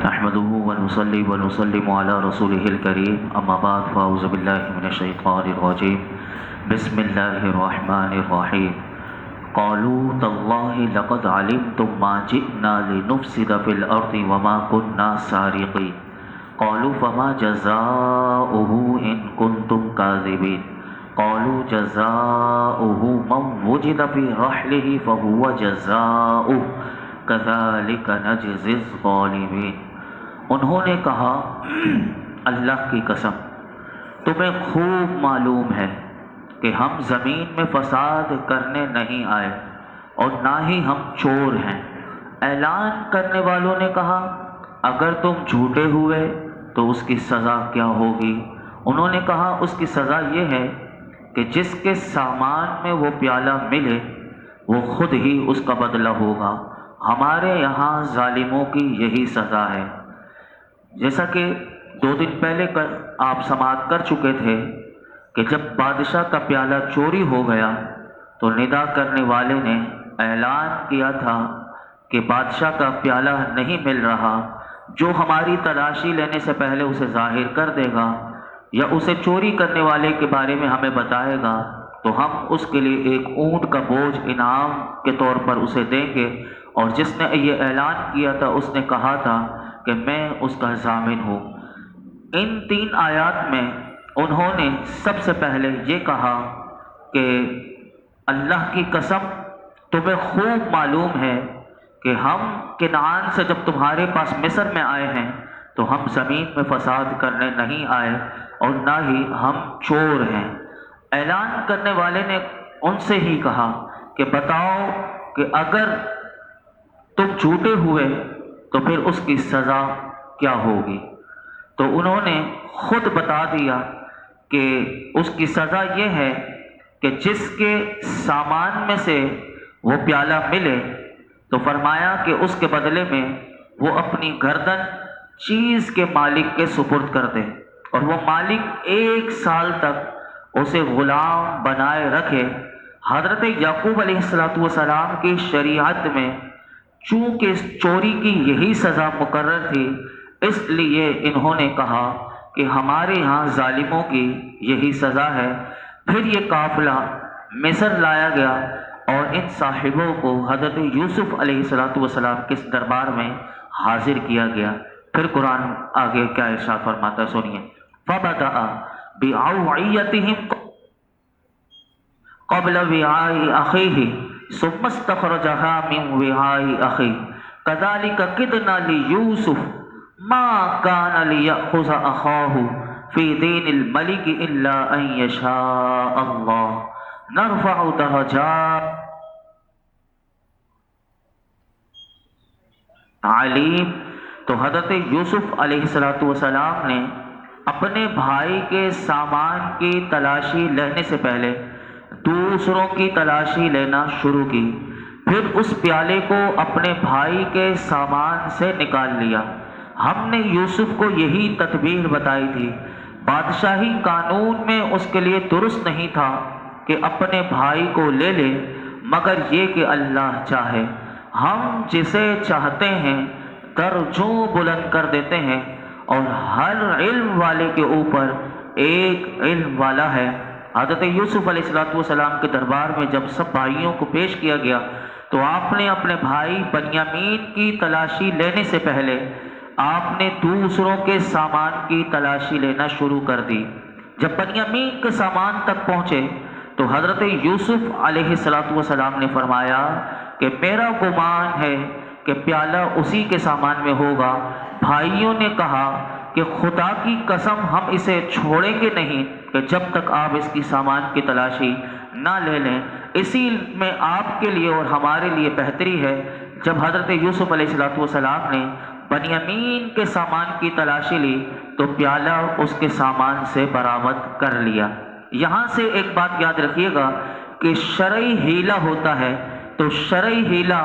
نحمده ونصلي ونسلم على رسوله الكريم اما بعد فاعوذ بالله من الشيطان الرجيم بسم الله الرحمن الرحيم قالوا تالله لقد علمتم ما جئنا لنفسد في الارض وما كنا سارقين قالوا فما جزاؤه ان كنتم كاذبين قالوا جزاؤه من وجد في رحله فهو جزاؤه کذالک نجزی الظالمین۔ انہوں نے کہا اللہ کی قسم تمہیں خوب معلوم ہے کہ ہم زمین میں فساد کرنے نہیں آئے اور نہ ہی ہم چور ہیں۔ اعلان کرنے والوں نے کہا اگر تم جھوٹے ہوئے تو اس کی سزا کیا ہوگی؟ انہوں نے کہا اس کی سزا یہ ہے کہ جس کے سامان میں وہ پیالہ ملے وہ خود ہی اس کا بدلہ ہوگا۔ ہمارے یہاں ظالموں کی یہی سزا ہے۔ جیسا کہ 2 دن پہلے آپ سماعت کر چکے تھے کہ جب بادشاہ کا پیالہ چوری ہو گیا تو ندا کرنے والے نے اعلان کیا تھا کہ بادشاہ کا پیالہ نہیں مل رہا، جو ہماری تلاشی لینے سے پہلے اسے ظاہر کر دے گا یا اسے چوری کرنے والے کے بارے میں ہمیں بتائے گا تو ہم اس کے لیے ایک اونٹ کا بوجھ انعام کے طور پر اسے دیں گے۔ اور جس نے یہ اعلان کیا تھا اس نے کہا تھا کہ میں اس کا ضامن ہوں۔ ان 3 آیات میں انہوں نے سب سے پہلے یہ کہا کہ اللہ کی قسم تمہیں خوب معلوم ہے کہ ہم کنعان سے جب تمہارے پاس مصر میں آئے ہیں تو ہم زمین میں فساد کرنے نہیں آئے اور نہ ہی ہم چور ہیں۔ اعلان کرنے والے نے ان سے ہی کہا کہ بتاؤ کہ اگر تم جھوٹے ہوئے تو پھر اس کی سزا کیا ہوگی؟ تو انہوں نے خود بتا دیا کہ اس کی سزا یہ ہے کہ جس کے سامان میں سے وہ پیالہ ملے تو فرمایا کہ اس کے بدلے میں وہ اپنی گردن چیز کے مالک کے سپرد کر دے اور وہ مالک 1 سال تک اسے غلام بنائے رکھے۔ حضرت یعقوب علیہ السلام کی شریعت میں چونکہ چوری کی یہی سزا مقرر تھی اس لیے انہوں نے کہا کہ ہمارے ہاں ظالموں کی یہی سزا ہے۔ پھر یہ قافلہ مصر لایا گیا اور ان صاحبوں کو حضرت یوسف علیہ السلام کے دربار میں حاضر کیا گیا۔ پھر قرآن آگے کیا ارشاد فرماتا ہے سنیے، فَبَدَأَ بِأَوْعِيَتِهِمْ قَبْلَ وِعَاءِ أَخِيهِ ثم استخرجها من وعاء أخيه كذلك كدنا ليوسف ما كان ليأخذ أخاه في دين الملك إلا أن يشاء الله نرفع درجات علیم۔ تو حضرت یوسف علیہ السلام نے اپنے بھائی کے سامان کی تلاشی لینے سے پہلے دوسروں کی تلاشی لینا شروع کی، پھر اس پیالے کو اپنے بھائی کے سامان سے نکال لیا۔ ہم نے یوسف کو یہی تدبیر بتائی تھی۔ بادشاہی قانون میں اس کے لیے درست نہیں تھا کہ اپنے بھائی کو لے لے مگر یہ کہ اللہ چاہے، ہم جسے چاہتے ہیں درجوں بلند کر دیتے ہیں اور ہر علم والے کے اوپر ایک علم والا ہے۔ حضرت یوسف علیہ السلام کے دربار میں جب سب بھائیوں کو پیش کیا گیا تو آپ نے اپنے بھائی بنیامین کی تلاشی لینے سے پہلے آپ نے دوسروں کے سامان کی تلاشی لینا شروع کر دی۔ جب بنیامین کے سامان تک پہنچے تو حضرت یوسف علیہ السلام نے فرمایا کہ میرا گمان ہے کہ پیالہ اسی کے سامان میں ہوگا۔ بھائیوں نے کہا کہ خدا کی قسم ہم اسے چھوڑیں گے نہیں کہ جب تک آپ اس کی سامان کی تلاشی نہ لے لیں، اسی میں آپ کے لیے اور ہمارے لیے بہتری ہے۔ جب حضرت یوسف علیہ السلام نے بنیامین کے سامان کی تلاشی لی تو پیالہ اس کے سامان سے برآمد کر لیا۔ یہاں سے ایک بات یاد رکھیے گا کہ شرعی ہیلہ ہوتا ہے تو شرعی ہیلہ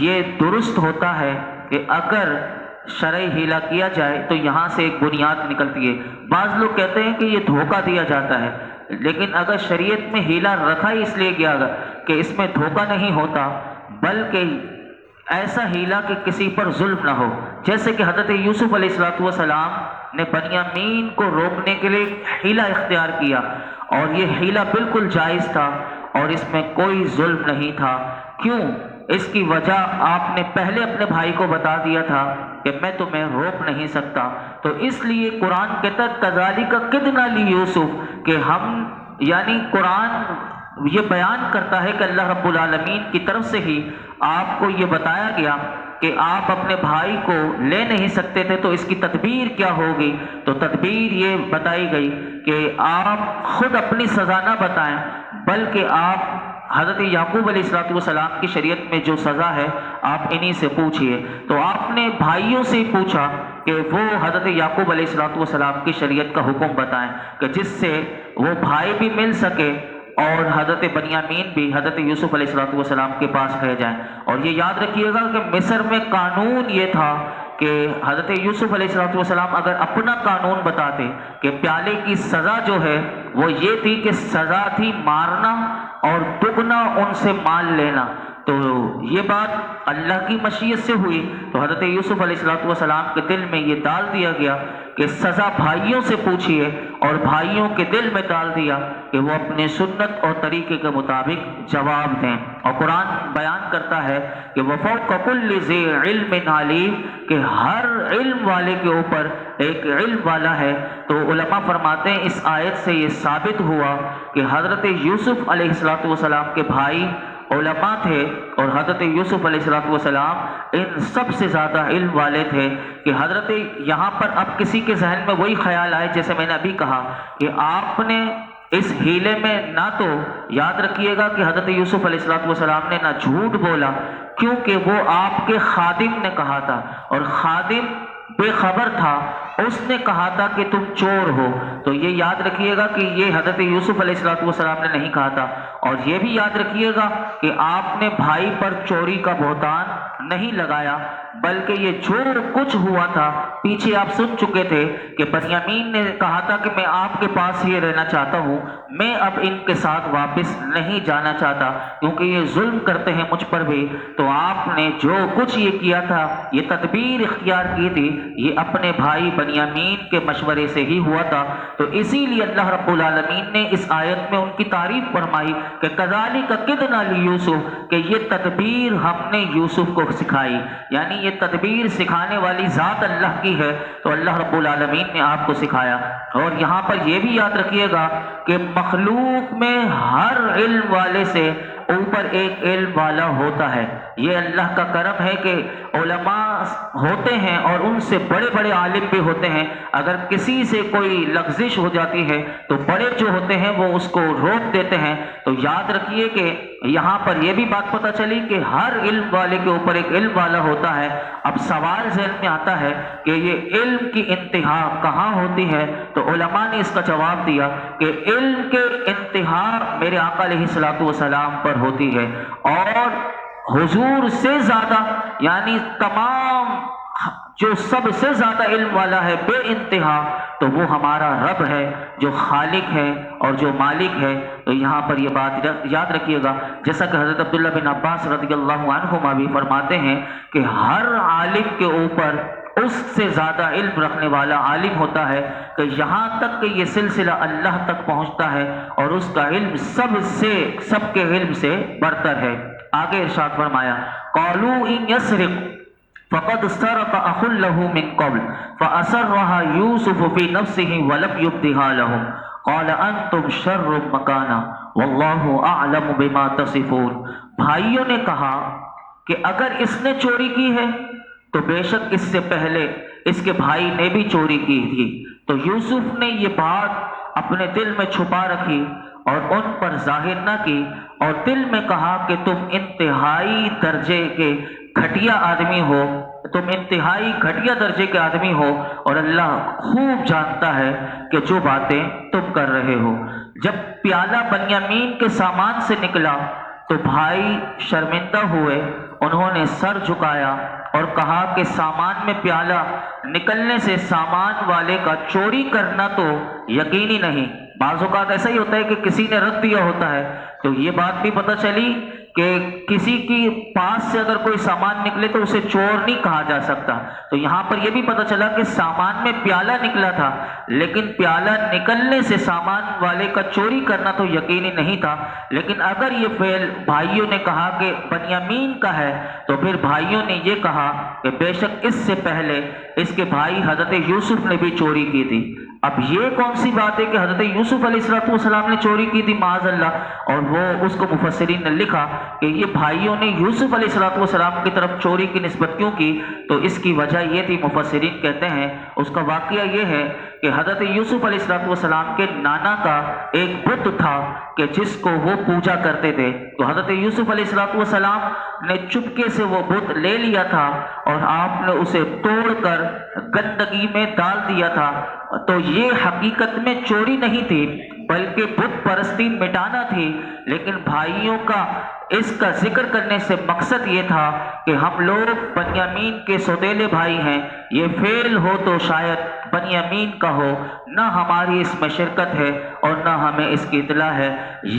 یہ درست ہوتا ہے کہ اگر شرعی ہیلہ کیا جائے تو یہاں سے ایک بنیاد نکلتی ہے۔ بعض لوگ کہتے ہیں کہ یہ دھوکہ دیا جاتا ہے، لیکن اگر شریعت میں ہیلہ رکھا ہی اس لیے گیا کہ اس میں دھوکہ نہیں ہوتا بلکہ ایسا ہیلا کہ کسی پر ظلم نہ ہو، جیسے کہ حضرت یوسف علیہ السلام نے بنیامین کو روکنے کے لیے ہیلا اختیار کیا، اور یہ ہیلا بالکل جائز تھا اور اس میں کوئی ظلم نہیں تھا۔ کیوں؟ اس کی وجہ آپ نے پہلے اپنے بھائی کو بتا دیا تھا کہ میں تمہیں روک نہیں سکتا، تو اس لیے قرآن کہتا ہے کذالک کدنا لیوسف، کہ ہم یعنی قرآن یہ بیان کرتا ہے کہ اللہ رب العالمین کی طرف سے ہی آپ کو یہ بتایا گیا کہ آپ اپنے بھائی کو لے نہیں سکتے تھے، تو اس کی تدبیر کیا ہوگی؟ تو تدبیر یہ بتائی گئی کہ آپ خود اپنی سزا نہ بتائیں، بلکہ آپ حضرت یعقوب علیہ السلام کی شریعت میں جو سزا ہے آپ انہی سے پوچھئے۔ تو آپ نے بھائیوں سے پوچھا کہ وہ حضرت یعقوب علیہ السلام کی شریعت کا حکم بتائیں کہ جس سے وہ بھائی بھی مل سکے اور حضرت بنیامین بھی حضرت یوسف علیہ السلام کے پاس رہ جائیں۔ اور یہ یاد رکھیے گا کہ مصر میں قانون یہ تھا کہ حضرت یوسف علیہ السلام اگر اپنا قانون بتاتے کہ پیالے کی سزا جو ہے وہ یہ تھی کہ سزا تھی مارنا اور دگنا ان سے مال لینا، تو یہ بات اللہ کی مشیت سے ہوئی، تو حضرت یوسف علیہ السلام کے دل میں یہ ڈال دیا گیا کہ سزا بھائیوں سے پوچھئے، اور بھائیوں کے دل میں ڈال دیا کہ وہ اپنے سنت اور طریقے کے مطابق جواب دیں۔ اور قرآن بیان کرتا ہے کہ وَفَوْقَ كُلِّ ذِي عِلْمٍ عَلِيمٍ، کہ ہر علم والے کے اوپر ایک علم والا ہے۔ تو علماء فرماتے ہیں اس آیت سے یہ ثابت ہوا کہ حضرت یوسف علیہ السلام کے بھائی علماء تھے، اور حضرت یوسف علیہ السلام ان سب سے زیادہ علم والے تھے کہ حضرت یہاں پر اب کسی کے ذہن میں وہی خیال آئے جیسے میں نے ابھی کہا کہ آپ نے اس ہیلے میں نہ تو یاد رکھیے گا کہ حضرت یوسف علیہ السلام نے نہ جھوٹ بولا، کیونکہ وہ آپ کے خادم نے کہا تھا، اور خادم بے خبر تھا، اس نے کہا تھا کہ تم چور ہو، تو یہ یاد رکھیے گا کہ یہ حضرت یوسف علیہ السلام نے نہیں کہا تھا۔ اور یہ بھی یاد رکھیے گا کہ آپ نے بھائی پر چوری کا بہتان نہیں لگایا، بلکہ یہ جو کچھ ہوا تھا پیچھے آپ سن چکے تھے کہ بنیامین نے کہا تھا کہ میں آپ کے پاس ہی رہنا چاہتا ہوں، میں اب ان کے ساتھ واپس نہیں جانا چاہتا کیونکہ یہ ظلم کرتے ہیں مجھ پر بھی۔ تو آپ نے جو کچھ یہ کیا تھا، یہ تدبیر اختیار کی تھی، یہ اپنے بھائی بنیامین کے مشورے سے ہی ہوا تھا۔ تو اسی لیے اللہ رب العالمین نے اس آیت میں ان کی تعریف فرمائی کہ کذالک کدنا لیوسف، کہ یہ تدبیر ہم نے یوسف کو سکھائی، یعنی یہ تدبیر سکھانے والی ذات اللہ کی ہے، تو اللہ رب العالمین نے آپ کو سکھایا۔ اور یہاں پر یہ بھی یاد رکھیے گا کہ مخلوق میں ہر علم والے سے اوپر ایک علم والا ہوتا ہے۔ یہ اللہ کا کرم ہے کہ علماء ہوتے ہیں اور ان سے بڑے بڑے عالم بھی ہوتے ہیں، اگر کسی سے کوئی لغزش ہو جاتی ہے تو بڑے جو ہوتے ہیں وہ اس کو روک دیتے ہیں۔ تو یاد رکھیے کہ یہاں پر یہ بھی بات پتہ چلی کہ ہر علم والے کے اوپر ایک علم والا ہوتا ہے۔ اب سوال ذہن میں آتا ہے کہ یہ علم کی انتہا کہاں ہوتی ہے؟ تو علماء نے اس کا جواب دیا کہ علم کے انتہا میرے آقا علیہ السلام پر ہوتی ہے، اور حضور سے زیادہ یعنی تمام جو سب سے زیادہ علم والا ہے بے انتہا، تو وہ ہمارا رب ہے جو خالق ہے اور جو مالک ہے۔ تو یہاں پر یہ بات یاد رکھیے گا، جیسا کہ حضرت عبداللہ بن عباس رضی اللہ عنہما بھی فرماتے ہیں کہ ہر عالم کے اوپر اس سے زیادہ علم رکھنے والا عالم ہوتا ہے، کہ یہاں تک کہ یہ سلسلہ اللہ تک پہنچتا ہے اور اس کا علم سب کے علم سے برتر ہے۔ آگے ارشاد فرمایا قالوا ان يسرق فقد سرق اخ له من قبل فاسرها يوسف في نفسه ولم يبدها لهم قال انتم شر مكانا والله اعلم بما تصفون۔ بھائیوں نے کہا کہ اگر اس نے چوری کی ہے تو بے شک اس سے پہلے اس کے بھائی نے بھی چوری کی تھی۔ تو یوسف نے یہ بات اپنے دل میں چھپا رکھی اور ان پر ظاہر نہ کی، اور دل میں کہا کہ تم انتہائی درجے کے گھٹیا آدمی ہو، تم انتہائی گھٹیا درجے کے آدمی ہو، اور اللہ خوب جانتا ہے کہ جو باتیں تم کر رہے ہو۔ جب پیالہ بنیامین کے سامان سے نکلا تو بھائی شرمندہ ہوئے، انہوں نے سر جھکایا اور کہا کہ سامان میں پیالہ نکلنے سے سامان والے کا چوری کرنا تو یقینی نہیں، بعض اوقات ایسا ہی ہوتا ہے کہ کسی نے رکھ دیا ہوتا ہے، تو یہ بات بھی پتہ چلی کہ کسی کی پاس سے اگر کوئی سامان نکلے تو اسے چور نہیں کہا جا سکتا۔ تو یہاں پر یہ بھی پتہ چلا کہ سامان میں پیالہ نکلا تھا، لیکن پیالہ نکلنے سے سامان والے کا چوری کرنا تو یقینی نہیں تھا۔ لیکن اگر یہ فعل بھائیوں نے کہا کہ بنیامین کا ہے، تو پھر بھائیوں نے یہ کہا کہ بے شک اس سے پہلے اس کے بھائی حضرت یوسف نے بھی چوری کی تھی۔ اب یہ کون سی بات ہے کہ حضرت یوسف علیہ السلام نے چوری کی تھی معاذ اللہ، اور وہ اس کو مفسرین نے لکھا کہ یہ بھائیوں نے یوسف علیہ السلام کی طرف چوری کی نسبت کیوں کی، تو اس کی وجہ یہ تھی، مفسرین کہتے ہیں اس کا واقعہ یہ ہے کہ حضرت یوسف علیہ السلام کے نانا کا ایک بت تھا کہ جس کو وہ پوجا کرتے تھے، تو حضرت یوسف علیہ السلام نے چپکے سے وہ بت لے لیا تھا اور آپ نے اسے توڑ کر گندگی میں ڈال دیا تھا۔ تو یہ حقیقت میں چوری نہیں تھی بلکہ بت پرستی مٹانا تھی، لیکن بھائیوں کا اس کا ذکر کرنے سے مقصد یہ تھا کہ ہم لوگ بنیامین کے سوتیلے بھائی ہیں، یہ فعل ہو تو شاید بنیامین کا ہو، نہ ہماری اس میں شرکت ہے اور نہ ہمیں اس کی اطلاع ہے۔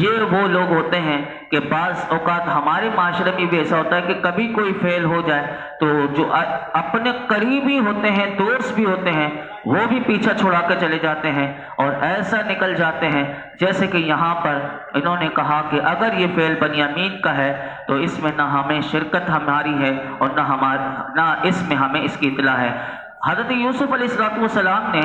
یہ وہ لوگ ہوتے ہیں کہ بعض اوقات ہمارے معاشرے میں بھی ایسا ہوتا ہے کہ کبھی کوئی فعل ہو جائے تو جو اپنے قریبی ہوتے ہیں، دوست بھی ہوتے ہیں، وہ بھی پیچھا چھڑا کے چلے جاتے ہیں اور ایسا نکل جاتے ہیں جیسے کہ یہاں پر انہوں نے کہا کہ اگر یہ فعل بنیامین کا ہے تو اس میں نہ ہمیں شرکت ہماری ہے اور نہ اس میں ہمیں اس کی اطلاع ہے۔ حضرت یوسف علیہ السلام نے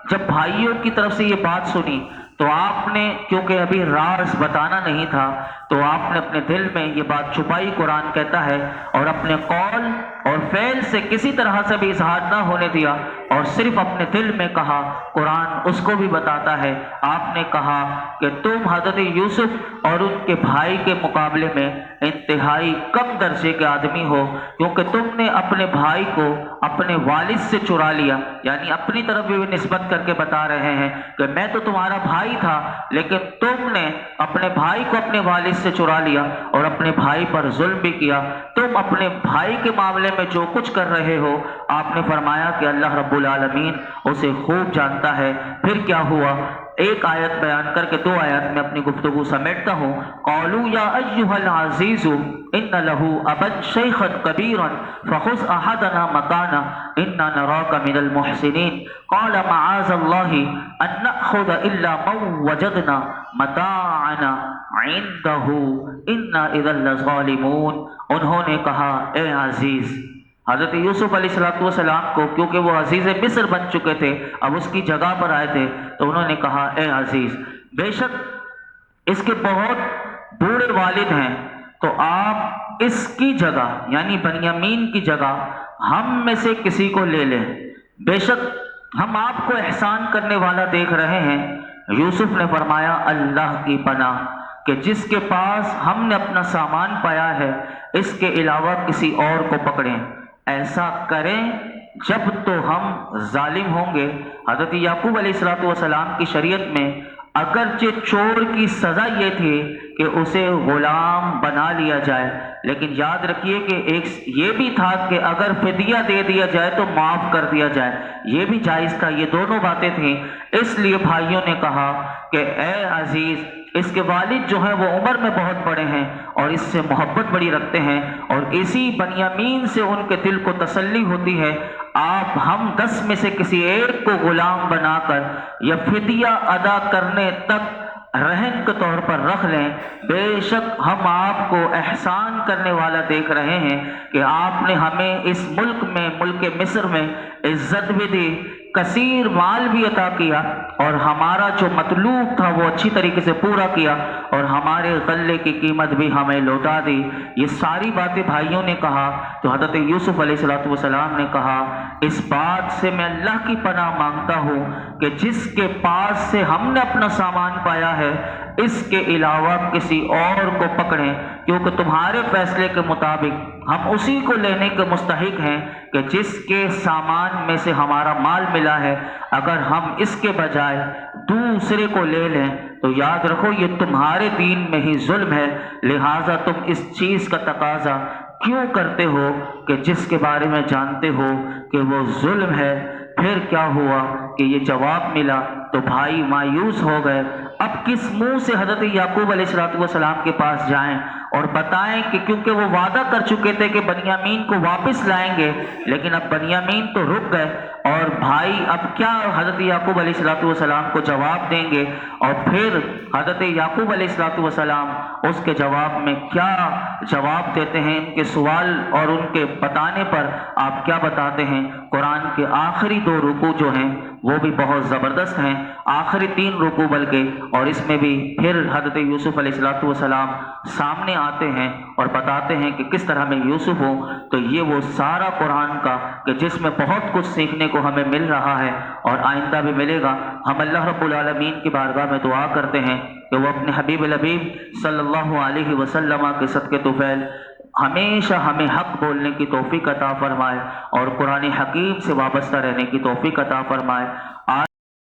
جب بھائیوں کی طرف سے یہ بات سنی تو آپ نے، کیونکہ ابھی راز بتانا نہیں تھا، تو آپ نے اپنے دل میں یہ بات چھپائی، قرآن کہتا ہے، اور اپنے قول اور فعل سے کسی طرح سے بھی اظہار نہ ہونے دیا اور صرف اپنے دل میں کہا۔ قرآن اس کو بھی بتاتا ہے، آپ نے کہا کہ تم حضرت یوسف اور ان کے بھائی کے مقابلے میں انتہائی کم درجے کے آدمی ہو، کیونکہ تم نے اپنے بھائی کو اپنے والد سے چرا لیا، یعنی اپنی طرف بھی نسبت کر کے بتا رہے ہیں کہ میں تو تمہارا بھائی تھا، لیکن تم نے اپنے بھائی کو اپنے والد سے چرا لیا اور اپنے بھائی پر ظلم بھی کیا۔ تم اپنے بھائی کے معاملے میں جو کچھ کر رہے ہو، آپ نے فرمایا کہ اللہ رب العالمین اسے خوب جانتا ہے۔ پھر کیا ہوا؟ ایک آیت بیان کر کے دو آیت میں اپنی گفتگو سمیٹتا ہوں۔ قالوا یا ایھا العزیز ان لہ ابا شیخا کبیرا فخذ احدنا مکانہ انا نراک من المحسنین قال معاذ اللہ ان نأخذ الا من وجدنا متاعنا عنده انا اذا لظالمون۔ انہوں نے کہا اے عزیز، حضرت یوسف علیہ السلام کو، کیونکہ وہ عزیز مصر بن چکے تھے، اب اس کی جگہ پر آئے تھے، تو انہوں نے کہا اے عزیز، بے شک اس کے بہت بوڑھے والد ہیں، تو آپ اس کی جگہ یعنی بنیامین کی جگہ ہم میں سے کسی کو لے لیں، بے شک ہم آپ کو احسان کرنے والا دیکھ رہے ہیں۔ یوسف نے فرمایا اللہ کی پناہ کہ جس کے پاس ہم نے اپنا سامان پایا ہے اس کے علاوہ کسی اور کو پکڑیں، ایسا کریں جب تو ہم ظالم ہوں گے۔ حضرت یعقوب علیہ السلام کی شریعت میں اگرچہ چور کی سزا یہ تھی کہ اسے غلام بنا لیا جائے، لیکن یاد رکھیے کہ ایک یہ بھی تھا کہ اگر فدیہ دے دیا جائے تو معاف کر دیا جائے، یہ بھی جائز تھا۔ یہ دونوں باتیں تھیں۔ اس لیے بھائیوں نے کہا کہ اے عزیز، اس کے والد جو ہیں وہ عمر میں بہت بڑے ہیں اور اس سے محبت بڑی رکھتے ہیں، اور اسی بنیامین سے ان کے دل کو تسلی ہوتی ہے، آپ ہم 10 میں سے کسی ایک کو غلام بنا کر یا فدیہ ادا کرنے تک رہن کے طور پر رکھ لیں، بے شک ہم آپ کو احسان کرنے والا دیکھ رہے ہیں کہ آپ نے ہمیں اس ملک میں، ملک مصر میں عزت بھی دی، کثیر مال بھی عطا کیا، اور ہمارا جو مطلوب تھا وہ اچھی طریقے سے پورا کیا، اور ہمارے غلے کی قیمت بھی ہمیں لوٹا دی۔ یہ ساری باتیں بھائیوں نے کہا تو حضرت یوسف علیہ السلام نے کہا اس بات سے میں اللہ کی پناہ مانگتا ہوں کہ جس کے پاس سے ہم نے اپنا سامان پایا ہے اس کے علاوہ کسی اور کو پکڑیں، کیونکہ تمہارے فیصلے کے مطابق ہم اسی کو لینے کے مستحق ہیں کہ جس کے سامان میں سے ہمارا مال ملا ہے۔ اگر ہم اس کے بجائے دوسرے کو لے لیں تو یاد رکھو یہ تمہارے دین میں ہی ظلم ہے، لہٰذا تم اس چیز کا تقاضا کیوں کرتے ہو کہ جس کے بارے میں جانتے ہو کہ وہ ظلم ہے۔ پھر کیا ہوا کہ یہ جواب ملا تو بھائی مایوس ہو گئے، اب کس منہ سے حضرت یعقوب علیہ السلام کے پاس جائیں اور بتائیں کہ کیونکہ وہ وعدہ کر چکے تھے کہ بنیامین کو واپس لائیں گے، لیکن اب بنیامین تو رک گئے، اور بھائی اب کیا حضرت یعقوب علیہ السلام کو جواب دیں گے؟ اور پھر حضرت یعقوب علیہ السلام اس کے جواب میں کیا جواب دیتے ہیں؟ ان کے سوال اور ان کے بتانے پر آپ کیا بتاتے ہیں؟ قرآن کے آخری 2 رکوع جو ہیں وہ بھی بہت زبردست ہیں، آخری 3 رکوع بلکہ، اور اس میں بھی پھر حضرت یوسف علیہ السلام سامنے آتے ہیں اور بتاتے ہیں کہ کس طرح میں یوسف ہوں۔ تو یہ وہ سارا قرآن کا کہ جس میں بہت کچھ سیکھنے کو ہمیں مل رہا ہے اور آئندہ بھی ملے گا۔ ہم اللہ رب العالمین کی بارگاہ میں دعا کرتے ہیں کہ وہ اپنے حبیب الحبیب صلی اللہ علیہ وسلم کے صدقے طفیل ہمیشہ ہمیں حق بولنے کی توفیق عطا فرمائے اور قرآن حکیم سے وابستہ رہنے کی توفیق عطا فرمائے۔